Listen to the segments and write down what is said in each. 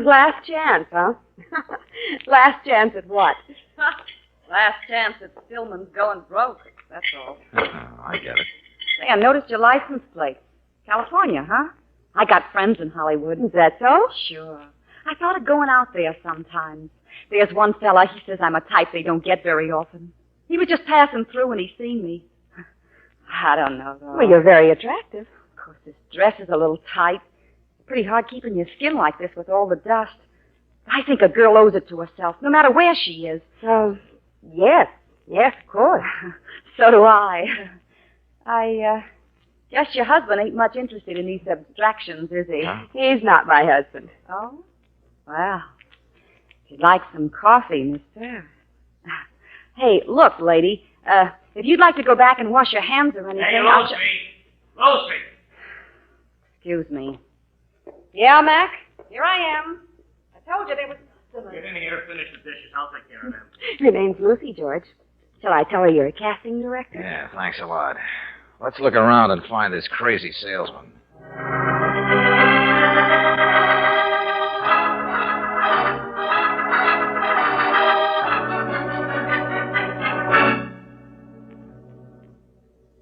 Last chance, huh? Last chance at what? Last chance at Stillman's going broke, that's all. I get it. Say, I noticed your license plate. California, huh? I got friends in Hollywood. Is that so? Sure. I thought of going out there sometimes. There's one fella, he says I'm a type they don't get very often. He was just passing through and he seen me. I don't know, though. Well, you're very attractive. Of course, this dress is a little tight. Pretty hard keeping your skin like this with all the dust. I think a girl owes it to herself, no matter where she is. Yes. Yes, of course. So do I. I guess your husband ain't much interested in these abstractions, is he? Huh? He's not my husband. Oh? Well, if you'd like some coffee, mister. Hey, look, lady, if you'd like to go back and wash your hands or anything... Hey, Lucy! Lucy! Excuse me. Yeah, Mac? Here I am. I told you there was... Get in here, finish the dishes. I'll take care of them. Her name's Lucy, George. Shall I tell her you're a casting director? Yeah, thanks a lot. Let's look around and find this crazy salesman.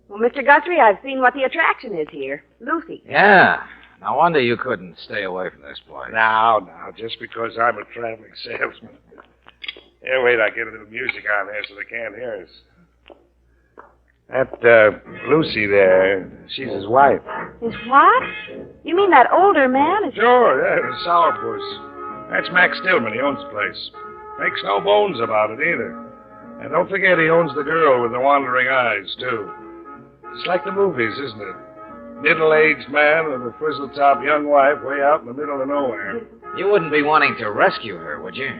Well, Mr. Guthrie, I've seen what the attraction is here. Lucy. Yeah. No wonder you couldn't stay away from this place. Now, just because I'm a traveling salesman. Here, wait, I get a little music on here so they can't hear us. That, Lucy there, she's his wife. His what? You mean that older man? Sure, yeah, the sourpuss. That's Max Stillman. He owns the place. Makes no bones about it, either. And don't forget he owns the girl with the wandering eyes, too. It's like the movies, isn't it? Middle-aged man with a frizzle-top young wife way out in the middle of nowhere. You wouldn't be wanting to rescue her, would you?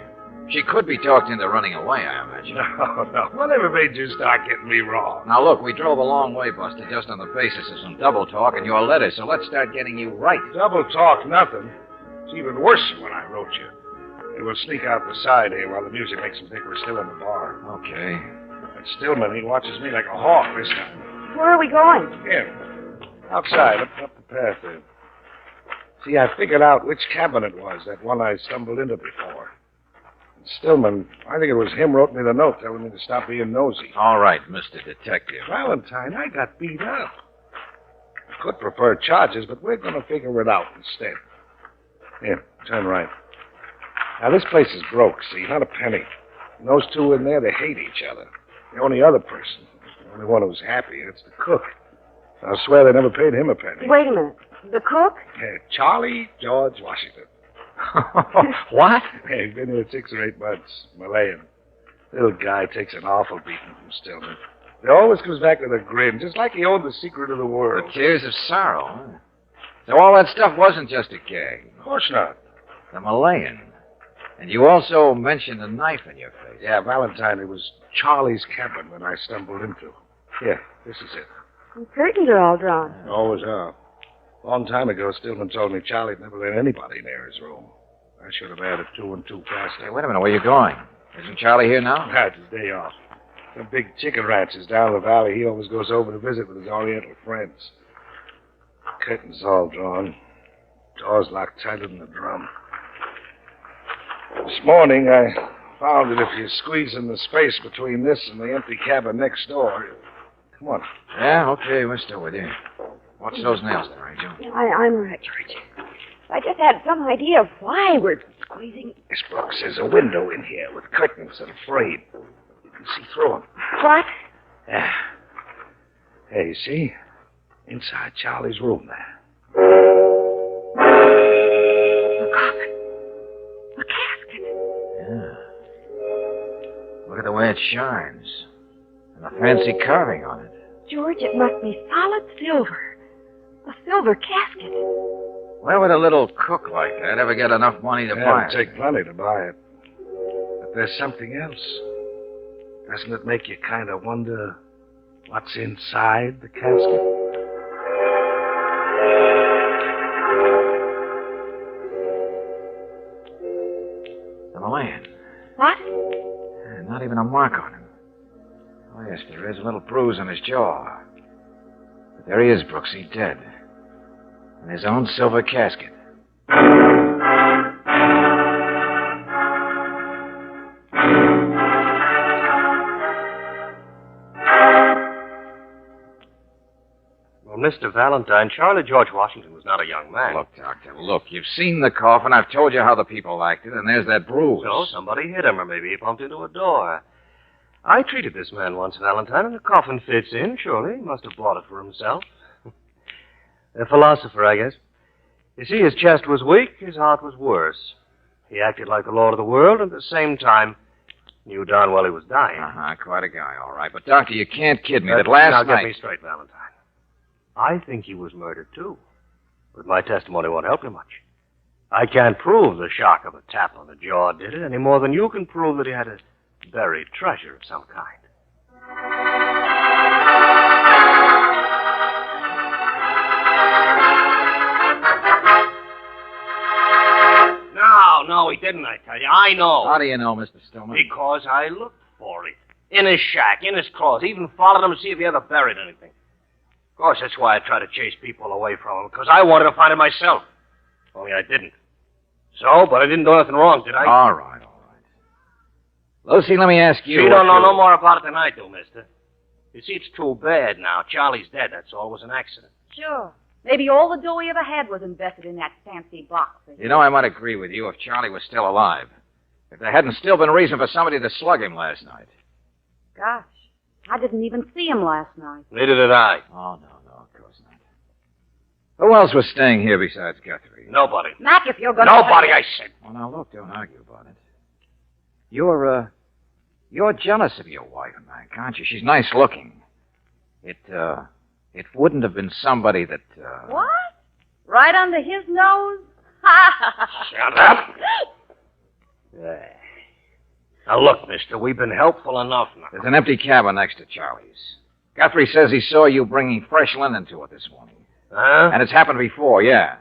She could be talked into running away, I imagine. No. Whatever made you start getting me wrong? Now, look, we drove a long way, Buster, just on the basis of some double talk and your letter, so let's start getting you right. Double talk, nothing. It's even worse than when I wrote you. And we'll sneak out the side here while the music makes them think we're still in the bar. Okay. But Stillman, he watches me like a hawk this time. Where are we going? Here. Outside, up the path there. See, I figured out which cabin it was, that one I stumbled into before. And Stillman, I think it was him wrote me the note telling me to stop being nosy. All right, Mr. Detective. Valentine, I got beat up. I could prefer charges, but we're going to figure it out instead. Here, turn right. Now, this place is broke, see, not a penny. And those two in there, they hate each other. The only other person, the only one who's happy, it's the cook. I'll swear they never paid him a penny. Wait a minute. The cook? Yeah, Charlie George Washington. What? Hey, he's been here 6 or 8 months. Malayan. Little guy takes an awful beating from Stillman. He always comes back with a grin, just like he owned the secret of the world. The tears of sorrow, huh? So all that stuff wasn't just a gag. Of course not. The Malayan. And you also mentioned a knife in your face. Yeah, Valentine, it was Charlie's cabin that I stumbled into. Here, this is it. The curtains are all drawn. Always are. A long time ago, Stillman told me Charlie'd never let anybody near his room. I should have added 2 and 2 faster. Hey, wait a minute. Where are you going? Isn't Charlie here now? That's his day off. Some big chicken ranches down the valley. He always goes over to visit with his Oriental friends. Curtains all drawn. Doors locked tighter than a drum. This morning, I found that if you squeeze in the space between this and the empty cabin next door... Come on. Yeah, okay, we're still with you. Watch those nails there, Rachel. I'm all right, George. I just had some idea of why we're squeezing. Miss Brooks, there's a window in here with curtains and a frame. You can see through them. What? Yeah. Hey, you see? Inside Charlie's room there. A coffin. A casket. Yeah. Look at the way it shines. And the fancy carving on it. George, it must be solid silver. A silver casket. Where would a little cook like that ever get enough money to buy It'd it? take plenty to buy it. But there's something else. Doesn't it make you kind of wonder what's inside the casket? The man. What? Not even a mark on him. Oh, yes, there is a little bruise on his jaw. But there he is, Brooksy, dead. In his own silver casket. Well, Mr. Valentine, Charlie George Washington was not a young man. Look, Doctor, look. You've seen the coffin. I've told you how the people acted, and there's that bruise. So somebody hit him, or maybe he bumped into a door. I treated this man once, Valentine, and the coffin fits in, surely. He must have bought it for himself. A philosopher, I guess. You see, his chest was weak, his heart was worse. He acted like the lord of the world, and at the same time knew darn well he was dying. Uh-huh, quite a guy, all right. But, Doctor, you can't kid me that last now, night... get me straight, Valentine. I think he was murdered, too. But my testimony won't help you much. I can't prove the shock of a tap on the jaw did it any more than you can prove that he had a buried treasure of some kind. No, he didn't, I tell you. I know. How do you know, Mr. Stillman? Because I looked for it. In his shack, in his clothes. Even followed him to see if he ever buried anything. Of course, that's why I tried to chase people away from him, because I wanted to find it myself. Only I didn't. So, but I didn't do anything wrong, did I? All right. Lucy, let me ask you... You don't know no more about it than I do, mister. You see, it's too bad now. Charlie's dead, that's all. It was an accident. Sure. Maybe all the dough he ever had was invested in that fancy box. You know, I might agree with you if Charlie was still alive. If there hadn't still been reason for somebody to slug him last night. Gosh, I didn't even see him last night. Neither did I. Oh, no, of course not. Who else was staying here besides Guthrie? Nobody. Mac, if you're going to... Nobody, I said. Well, now, look, don't argue about it. You're jealous of your wife, Mac, aren't you? She's nice looking. It wouldn't have been somebody that, What? Right under his nose? Shut up. Now, look, mister, we've been helpful enough now. There's an empty cabin next to Charlie's. Guthrie says he saw you bringing fresh linen to it this morning. Huh? And it's happened before, yeah.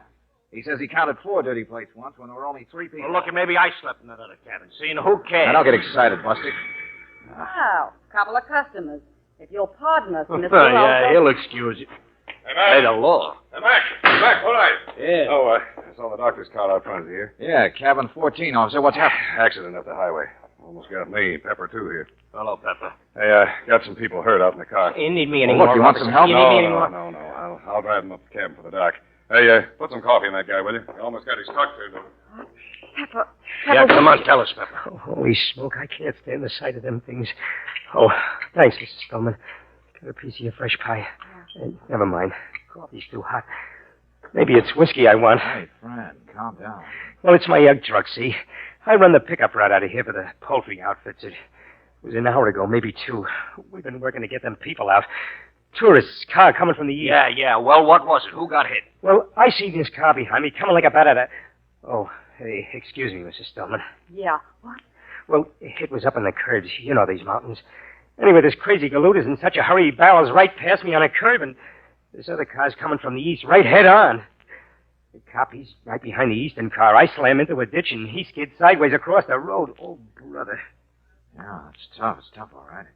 He says he counted 4 dirty plates once when there were only 3 people. Well, look, maybe I slept in that other cabin. See, and who cares? Now, don't get excited, Buster. Wow, couple of customers. If you'll pardon us, Mr. Yeah, he'll excuse you. Hey, Mac. Hey, the law. Hey, Mac, all right. Yeah. Oh, I saw the doctor's car out front here. Yeah, cabin 14, officer. What's happened? Accident up the highway. Almost got me, Pepper, too, here. Hello, Pepper. Hey, got some people hurt out in the car. You need me Well, anymore. look, you want some help? You need me anymore? No. I'll drive him up the cabin for the doc. Hey, put some coffee in that guy, will you? He almost got his tuck turned over. Pepper. Yeah, come on, tell us, Pepper. Oh, holy smoke, I can't stand the sight of them things. Oh, thanks, Mrs. Stillman. Got a piece of your fresh pie. Never mind. Coffee's too hot. Maybe it's whiskey I want. Hey, friend, calm down. Well, it's my egg truck, see? I run the pickup route out of here for the poultry outfits. It was an hour ago, maybe 2. We've been working to get them people out. Tourists, car coming from the east. Yeah. Well, what was it? Who got hit? Well, I see this car behind me coming like a bat at a... Oh, hey, excuse me, Mrs. Stillman. Yeah, what? Well, it was up in the curbs. You know these mountains. Anyway, this crazy galoot is in such a hurry, he barrels right past me on a curb, and this other car's coming from the east, right head on. The cop, he's right behind the eastern car. I slam into a ditch, and he skids sideways across the road. Oh, brother. Yeah, it's tough, all right.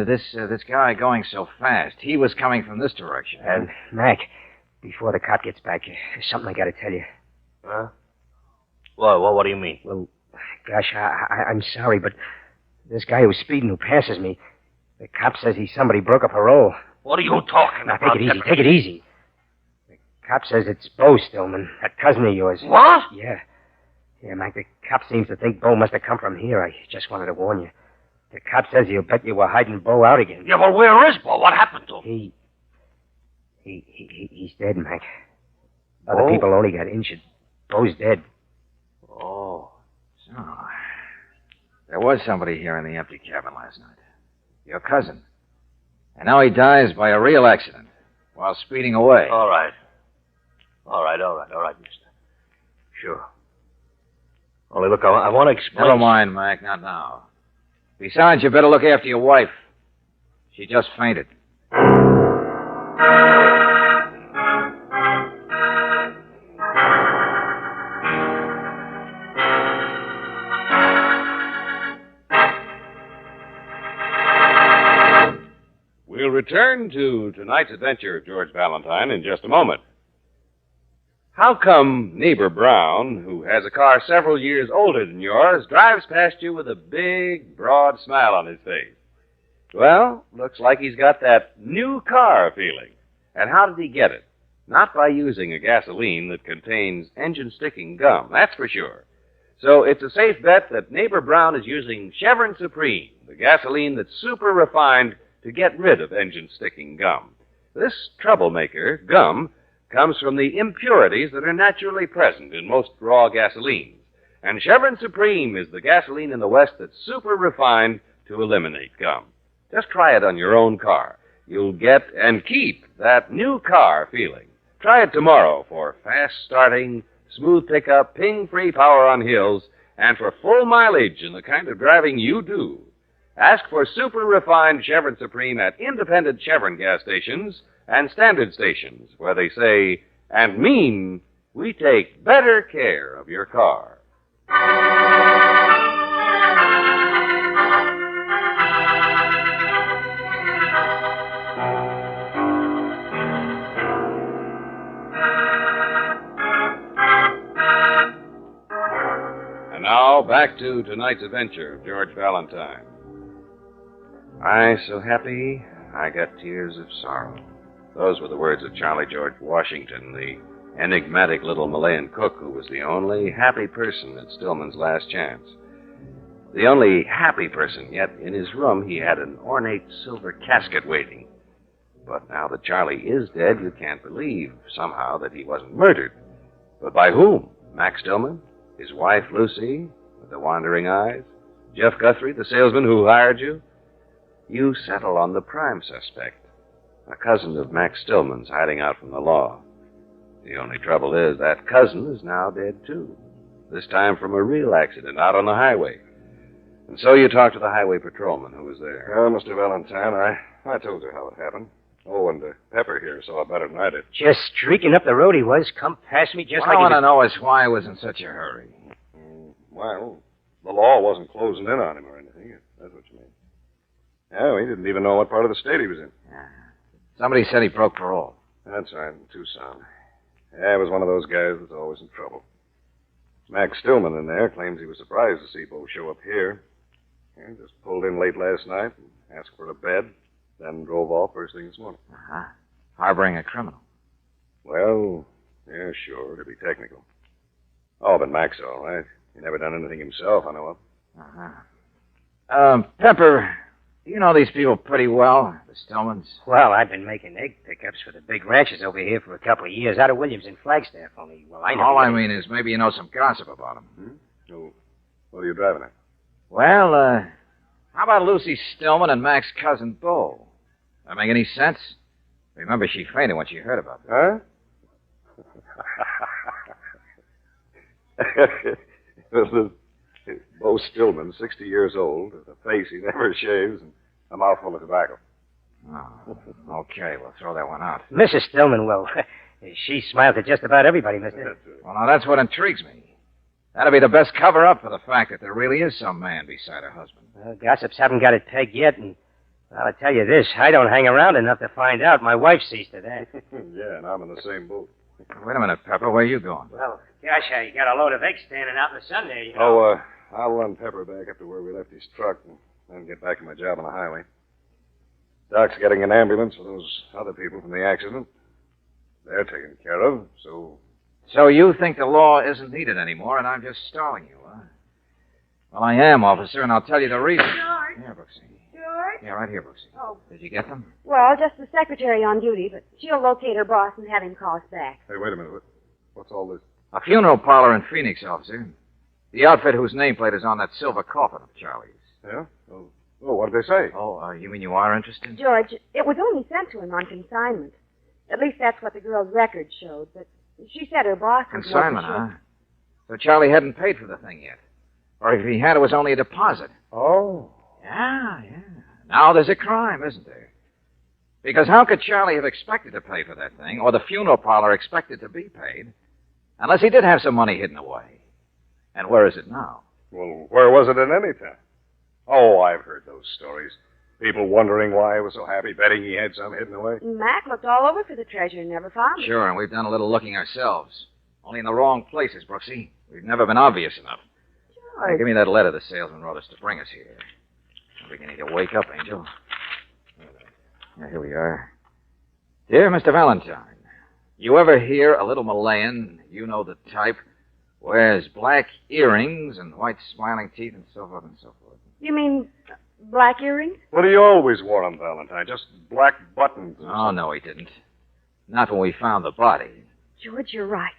This guy going so fast, he was coming from this direction. And, Mac, before the cop gets back, there's something I gotta tell you. Huh? What do you mean? Well, gosh, I'm sorry, but this guy who's speeding, who passes me, the cop says he's somebody broke a parole. What are you talking Now, about? take it easy. The cop says it's Bo Stillman, that cousin of yours. What? Yeah. Yeah, Mac, the cop seems to think Bo must have come from here. I just wanted to warn you. The cop says he'll bet you were hiding Bo out again. Yeah, well, where is Bo? What happened to him? He's dead, Mac. Other Oh. people only got injured. Bo's dead. Oh. So, there was somebody here in the empty cabin last night. Your cousin. And now he dies by a real accident while speeding away. All right. All right, mister. Sure. Only look, I want to explain... Never mind, Mac, not now. Besides, you better look after your wife. She just fainted. We'll return to tonight's adventure of George Valentine in just a moment. How come Neighbor Brown, who has a car several years older than yours, drives past you with a big, broad smile on his face? Well, looks like he's got that new car feeling. And how did he get it? Not by using a gasoline that contains engine-sticking gum, that's for sure. So it's a safe bet that Neighbor Brown is using Chevron Supreme, the gasoline that's super refined to get rid of engine-sticking gum. This troublemaker, gum, comes from the impurities that are naturally present in most raw gasolines. And Chevron Supreme is the gasoline in the West that's super refined to eliminate gum. Just try it on your own car. You'll get and keep that new car feeling. Try it tomorrow for fast starting, smooth pickup, ping-free power on hills, and for full mileage in the kind of driving you do. Ask for super refined Chevron Supreme at independent Chevron gas stations and standard stations where they say and mean we take better care of your car. And now back to tonight's adventure of George Valentine. I so happy I got tears of sorrow. Those were the words of Charlie George Washington, the enigmatic little Malayan cook who was the only happy person at Stillman's last chance. The only happy person, yet in his room he had an ornate silver casket waiting. But now that Charlie is dead, you can't believe somehow that he wasn't murdered. But by whom? Max Stillman? His wife, Lucy, with the wandering eyes? Jeff Guthrie, the salesman who hired you? You settle on the prime suspect, a cousin of Max Stillman's hiding out from the law. The only trouble is that cousin is now dead, too. This time from a real accident out on the highway. And so you talked to the highway patrolman who was there. Oh, Mr. Valentine, I told you how it happened. Oh, and Pepper here saw it better than I did. Just streaking up the road he was, come past me just What like I he want to was... know is why he was in such a hurry. Well, the law wasn't closing in on him or anything, if that's what you mean. Yeah, he didn't even know what part of the state he was in. Somebody said he broke parole. That's right, in Tucson. Yeah, he was one of those guys that's always in trouble. Max Stillman in there claims he was surprised to see Bo show up here. He just pulled in late last night and asked for a bed, then drove off first thing this morning. Uh-huh. Harboring a criminal. Well, yeah, sure, to be technical. Oh, but Mac's all right. He never done anything himself, I know of. Uh-huh. Pepper, you know these people pretty well, the Stillmans. Well, I've been making egg pickups for the big ranches over here for a couple of years, out of Williams and Flagstaff, only, well, I know... All I mean is maybe you know some gossip about them. Oh, what are you driving at? Well, how about Lucy Stillman and Mac's cousin Bo? That make any sense? Remember, she fainted when she heard about that. Huh? Well, Bo Stillman, 60 years old, with a face he never shaves, and a mouthful of tobacco. Oh, okay, we'll throw that one out. Mrs. Stillman, well, she smiled at just about everybody, mister. Well, now, that's what intrigues me. That'll be the best cover-up for the fact that there really is some man beside her husband. Well, gossips haven't got it pegged yet, and I'll tell you this, I don't hang around enough to find out. My wife sees to that. Yeah, and I'm in the same boat. Wait a minute, Pepper. Where are you going? Well, gosh, I got a load of eggs standing out in the sun there, you know. Oh, I'll run Pepper back up to where we left his truck and then get back to my job on the highway. Doc's getting an ambulance for those other people from the accident. They're taken care of, so... So you think the law isn't needed anymore, and I'm just stalling you, huh? Well, I am, officer, and I'll tell you the reason. George? Here, Brooksy. George? Yeah, right here, Brooksy. Oh. Did you get them? Well, just the secretary on duty, but she'll locate her boss and have him call us back. Hey, wait a minute. What's all this? A funeral parlor in Phoenix, officer. The outfit whose nameplate is on that silver coffin of Charlie's. Yeah? Oh, what did they say? Oh, you mean you are interested? George, it was only sent to him on consignment. At least that's what the girl's record showed, but She said her boss was Consignment, huh? So Charlie hadn't paid for the thing yet. Or if he had, it was only a deposit. Oh. Yeah. Now there's a crime, isn't there? Because how could Charlie have expected to pay for that thing, or the funeral parlor expected to be paid, unless he did have some money hidden away? And where is it now? Well, where was it at any time? Oh, I've heard those stories. People wondering why he was so happy, betting he had some hidden away. Mac looked all over for the treasure and never found it. Sure, and we've done a little looking ourselves. Only in the wrong places, Brooksy. We've never been obvious enough. Hey, give me that letter the salesman wrote us to bring us here. We're beginning to wake up, Angel. Yeah, here we are. Dear Mr. Valentine, you ever hear a little Malayan, you know the type, wears black earrings and white smiling teeth and so forth and so forth? You mean black earrings? Well, he always wore them, Valentine. Just black buttons. Oh, no, he didn't. Not when we found the body. George, you're right.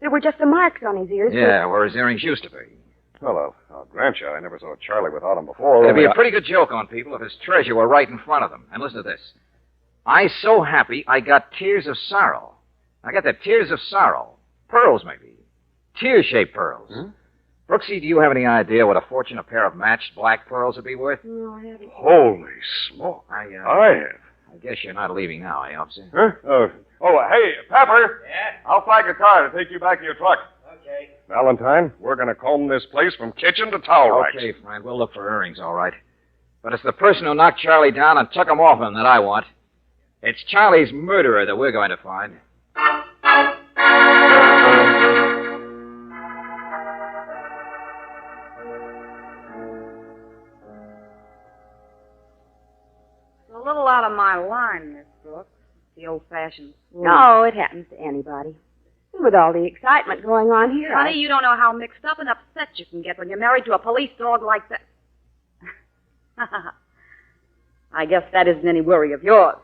There were just the marks on his ears. Yeah, where his earrings used to be. Well, I'll grant you, I never saw Charlie without them before. It'd be a pretty good joke on people if his treasure were right in front of them. And listen to this. I so happy I got tears of sorrow. I got the tears of sorrow. Pearls, maybe. Tear-shaped pearls. Hmm? Brooksy, do you have any idea what a fortune a pair of matched black pearls would be worth? No, I haven't. Holy smoke. I have. I guess you're not leaving now, eh, officer? Huh? Hey, Pepper. Yeah? I'll flag a car to take you back to your truck. Okay. Valentine, we're going to comb this place from kitchen to towel racks. Okay, friend, we'll look for earrings, all right. But it's the person who knocked Charlie down and took him off him that I want. It's Charlie's murderer that we're going to find. It's a little out of my line, Miss Brooks. The old-fashioned. No, it happens to anybody. With all the excitement going on here. Honey, you don't know how mixed up and upset you can get when you're married to a police dog like that. I guess that isn't any worry of yours.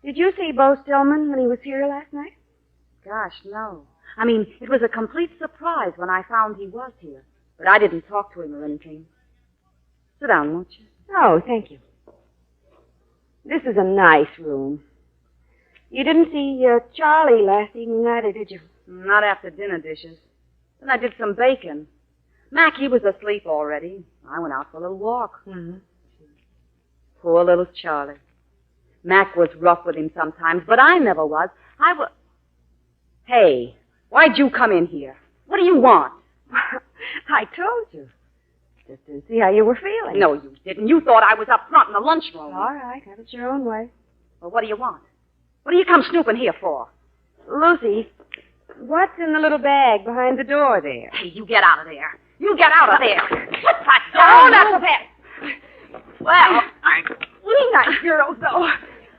Did you see Bo Stillman when he was here last night? Gosh, no. I mean, it was a complete surprise when I found he was here. But I didn't talk to him or anything. Sit down, won't you? Oh, thank you. This is a nice room. You didn't see Charlie last evening either, did you? Not after dinner dishes. Then I did some bacon. Mac, he was asleep already. I went out for a little walk. Mm-hmm. Poor little Charlie. Mac was rough with him sometimes, but I never was. Hey, why'd you come in here? What do you want? I told you. Just to see how you were feeling. No, you didn't. You thought I was up front in the lunchroom. All right, have it your own way. Well, what do you want? What do you come snooping here for? Lucy, what's in the little bag behind the door there? Hey, you get out of there. You get out of there. Put that Oh, down. not so fast. Well, we nice girls, though.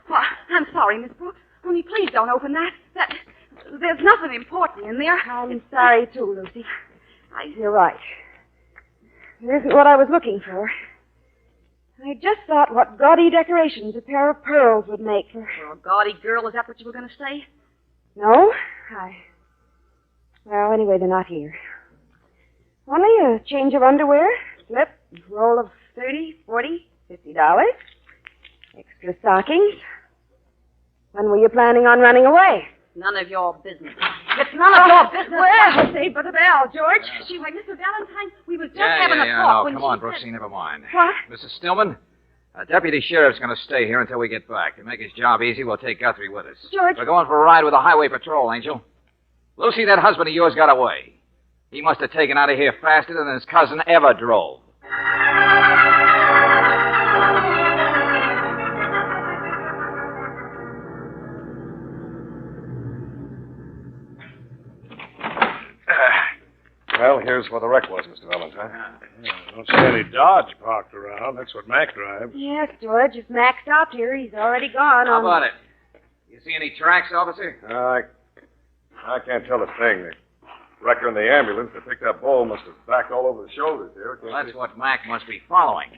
Well, I'm sorry, Miss Brooks. Only please don't open that. There's nothing important in there. I'm sorry, too, Lucy. You're right. It isn't what I was looking for. I just thought what gaudy decorations a pair of pearls would make for... For a gaudy girl, is that what you were going to say? No, Well, anyway, they're not here. Only a change of underwear, slip, roll of $30, $40, $50. Extra stockings. When were you planning on running away? None of your business. It's none of your business. Well, saved by the bell, George. She went, Mr. Valentine, we were just having a No, talk when come she on, said... Brooksy, never mind. What? Mrs. Stillman, Deputy Sheriff's going to stay here until we get back. To make his job easy, we'll take Guthrie with us. George. We're going for a ride with the highway patrol, Angel. Lucy, that husband of yours got away. He must have taken out of here faster than his cousin ever drove. Well, here's where the wreck was, Mr. Valentine. Don't see any Dodge parked around. That's what Mac drives. Yes, George. If Mac stopped here, he's already gone. How about it? You see any tracks, officer? I can't tell a thing. The wrecker and the ambulance that picked up Bull must have backed all over the shoulders there. Well, that's what Mac must be following.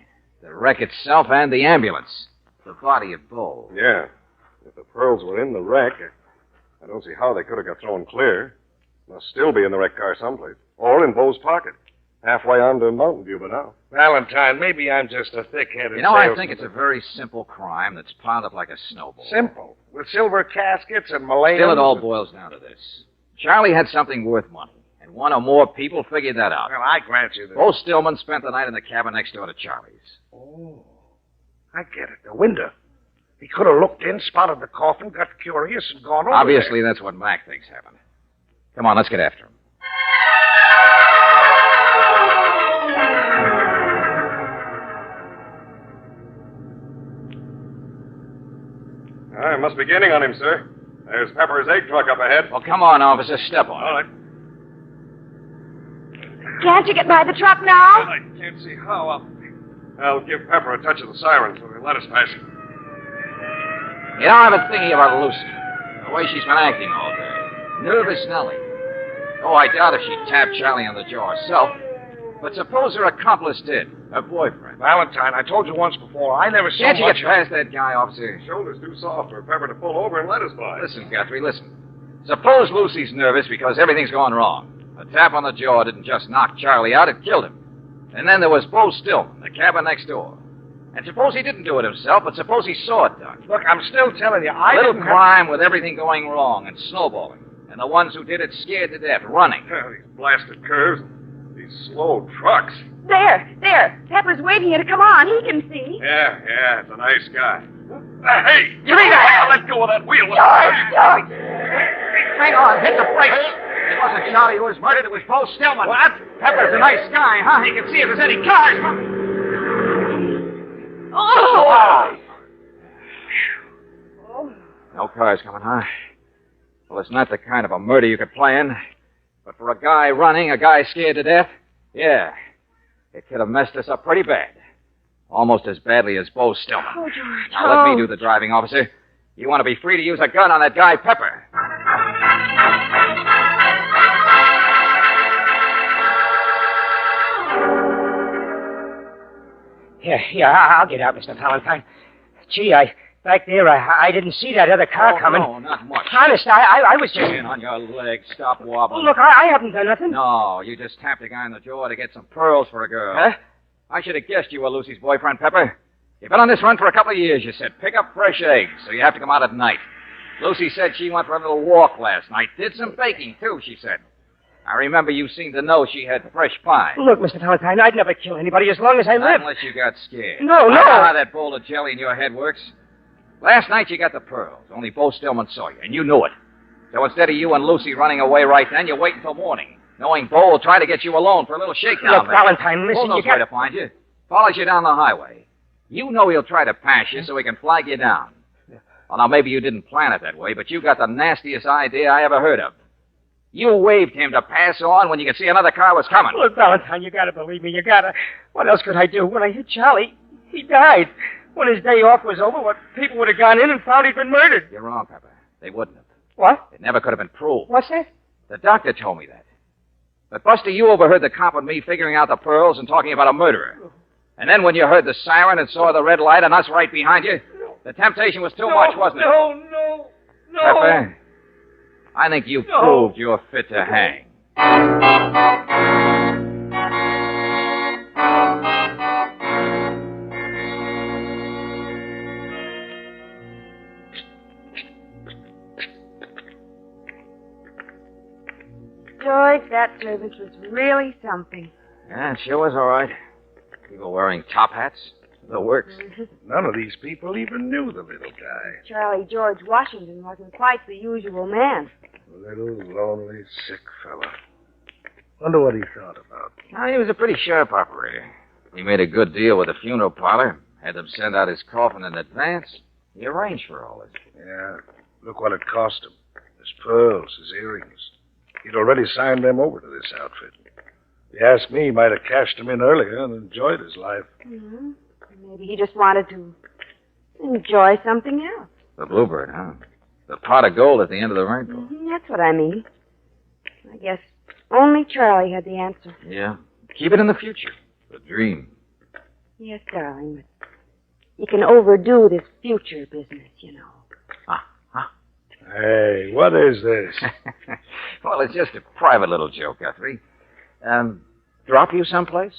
The wreck itself and the ambulance. The body of Bull. Yeah. If the pearls were in the wreck, I don't see how they could have got thrown clear. Must still be in the wrecked car someplace. Or in Bo's pocket. halfway on to Mountain View by now. Valentine, maybe I'm just a thick-headed You know, I salesman. think it's a very simple crime that's piled up like a snowball. Simple. With silver caskets and millenniums. Still, it all boils down to this. Charlie had something worth money, and one or more people figured that out. Well, I grant you that. Bo Stillman spent the night in the cabin next door to Charlie's. Oh, I get it. The window. He could have looked in, spotted the coffin, got curious, and gone over Obviously, that's what Mac thinks happened. Come on, let's get after him. I must be gaining on him, sir. There's Pepper's egg truck up ahead. Well, come on, officer. Step on All it. right. Can't you get by the truck now? I can't see how. I'll give Pepper a touch of the siren so he'll let us pass him. You know, I've been thinking about Lucy. The way she's been acting all day. Nervous Nellie. Oh, I doubt if she tapped Charlie on the jaw herself. But suppose her accomplice did. Her boyfriend. Valentine, I told you once before, I never saw Can't you much get past that guy, officer? Shoulder's too soft for Pepper to pull over and let us by. Listen, Guthrie, listen. Suppose Lucy's nervous because everything's going wrong. A tap on the jaw didn't just knock Charlie out, it killed him. And then there was Bo Stillman, the cabin next door. And suppose he didn't do it himself, but suppose he saw it done. Look, I'm still telling you, A little crime with everything going wrong and snowballing. And the ones who did it scared to death, running. These blasted curves, these slow trucks. There. Pepper's waving you to come on. He can see. Yeah, it's a nice guy. Hey, you mean let go of that wheel. George! Hang on, hit the brakes. It wasn't Charlie who was murdered, it was Bo Stillman. What? Pepper's a nice guy, huh? He can see if there's any cars. Oh! No cars coming, huh? Well, it's not the kind of a murder you could plan. But for a guy running, a guy scared to death, yeah, it could have messed us up pretty bad. Almost as badly as Bo Stillman. Oh, George. Now, let me do the driving, officer. You want to be free to use a gun on that guy, Pepper. Yeah, I'll get out, Mr. Valentine. Gee, back there, I didn't see that other car coming. No, not much. Honest, I was just... Stand on your legs. Stop wobbling. Oh, look, I haven't done nothing. No, you just tapped a guy on the jaw to get some pearls for a girl. Huh? I should have guessed you were Lucy's boyfriend, Pepper. You've been on this run for a couple of years, you said. Pick up fresh eggs, so you have to come out at night. Lucy said she went for a little walk last night. Did some baking, too, she said. I remember you seemed to know she had fresh pie. Look, Mr. Valentine, I'd never kill anybody as long as I Not live. unless you got scared. No. I know how that bowl of jelly in your head works. Last night you got the pearls. Only Bo Stillman saw you, and you knew it. So instead of you and Lucy running away right then, you wait until morning, knowing Bo will try to get you alone for a little shakedown. Look, Valentine, listen, Bo knows you got... where to find you. Follows you down the highway. You know he'll try to pass you so he can flag you down. Well, now, maybe you didn't plan it that way, but you got the nastiest idea I ever heard of. You waved him to pass on when you could see another car was coming. Look, Valentine, you gotta believe me. You gotta. What else could I do? When I hit Charlie, he died. When his day off was over, what people would have gone in and found he'd been murdered. You're wrong, Pepper. They wouldn't have. What? It never could have been proved. What's that? The doctor told me that. But, Buster, you overheard the cop and me figuring out the pearls and talking about a murderer. And then when you heard the siren and saw the red light and us right behind you, the temptation was too much, wasn't it? No. Pepper, I think you proved you're fit to hang. George, that service was really something. Yeah, it sure was all right. People wearing top hats. The works. None of these people even knew the little guy. Charlie George Washington wasn't quite the usual man. Little, lonely, sick fella. Wonder what he thought about. He was a pretty sharp operator. He made a good deal with the funeral parlor. Had them send out his coffin in advance. He arranged for all this. Yeah, look what it cost him. His pearls, his earrings. He'd already signed them over to this outfit. If you ask me, he might have cashed them in earlier and enjoyed his life. Mm-hmm. Maybe he just wanted to enjoy something else. The bluebird, huh? The pot of gold at the end of the rainbow. Mm-hmm, that's what I mean. I guess only Charlie had the answer. Yeah. Keep it in the future. The dream. Yes, darling, but you can overdo this future business, you know. Hey, what is this? Well, it's just a private little joke, Guthrie. drop you someplace?